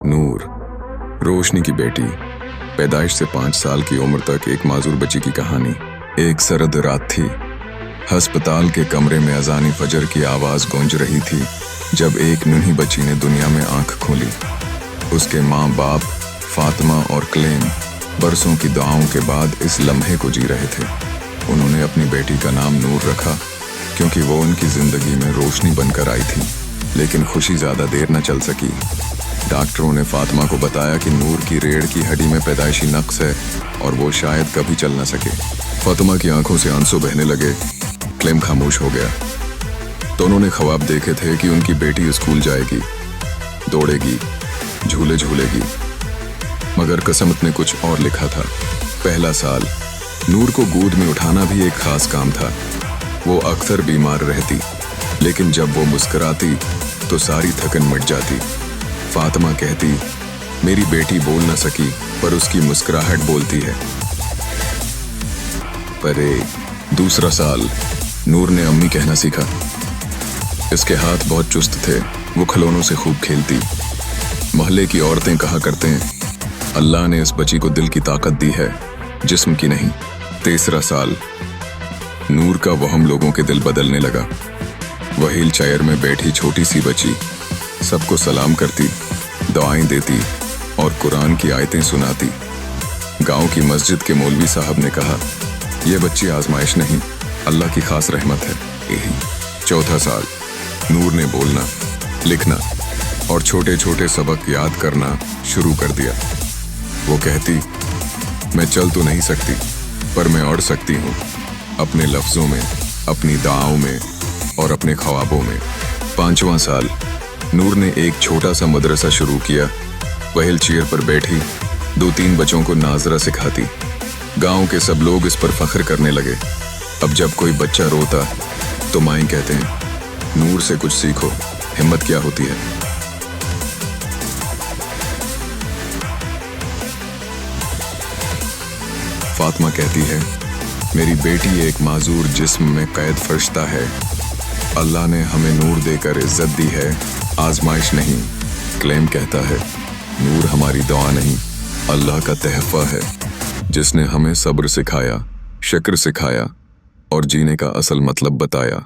नूर, रोशनी की बेटी, पैदाइश से 5 साल की उम्र तक एक माजूर बच्ची की कहानी। एक सर्द रात थी। अस्पताल के कमरे में अजानी फजर की आवाज़ गूंज रही थी जब एक नन्ही बच्ची ने दुनिया में आंख खोली। उसके माँ बाप फातिमा और क्लेम बरसों की दुआओं के बाद इस लम्हे को जी रहे थे। उन्होंने अपनी बेटी का नाम नूर रखा क्योंकि वो उनकी ज़िंदगी में रोशनी बनकर आई थी। लेकिन खुशी ज़्यादा देर न चल सकी। डॉक्टरों ने फातिमा को बताया कि नूर की रीढ़ की हड्डी में पैदाइशी नक्स है और वो शायद कभी चल न सके। फातिमा की आंखों से आंसू बहने लगे। क्लेम खामोश हो गया। दोनों ने ख्वाब देखे थे कि उनकी बेटी स्कूल जाएगी, दौड़ेगी, झूले झूलेगी, मगर किस्मत ने कुछ और लिखा था। पहला साल नूर को गोद में उठाना भी एक खास काम था। वो अक्सर बीमार रहती, लेकिन जब वो मुस्कुराती तो सारी थकन मिट जाती। फातिमा कहती, मेरी बेटी बोल न सकी पर उसकी मुस्कुराहट बोलती है। पर दूसरा साल नूर ने अम्मी कहना सीखा। इसके हाथ बहुत चुस्त थे, वो खिलौनों से खूब खेलती। मोहल्ले की औरतें कहा करते हैं, अल्लाह ने इस बच्ची को दिल की ताकत दी है, जिस्म की नहीं। तीसरा साल नूर का वहम लोगों के दिल बदलने लगा। वह व्हील चेयर में बैठी छोटी सी बच्ची सबको सलाम करती, दुआएं देती और कुरान की आयतें सुनाती। गांव की मस्जिद के मौलवी साहब ने कहा, यह बच्ची आजमाइश नहीं, अल्लाह की खास रहमत है। यही चौथा साल नूर ने बोलना, लिखना और छोटे छोटे सबक याद करना शुरू कर दिया। वो कहती, मैं चल तो नहीं सकती पर मैं उड़ सकती हूँ, अपने लफ्ज़ों में, अपनी दुआओं में और अपने ख्वाबों में। 5वां साल नूर ने एक छोटा सा मदरसा शुरू किया। वह व्हील चेयर पर बैठी 2-3 बच्चों को नाजरा सिखाती। गांव के सब लोग इस पर फख्र करने लगे। अब जब कोई बच्चा रोता तो माएँ कहते हैं, नूर से कुछ सीखो, हिम्मत क्या होती है। फातिमा कहती है, मेरी बेटी एक माजूर जिस्म में कैद फरिश्ता है। अल्लाह ने हमें नूर देकर इज्जत दी है, आजमाइश नहीं। क्लेम कहता है, नूर हमारी दुआ नहीं, अल्लाह का तहफ़ा है, जिसने हमें सब्र सिखाया, शुक्र सिखाया और जीने का असल मतलब बताया।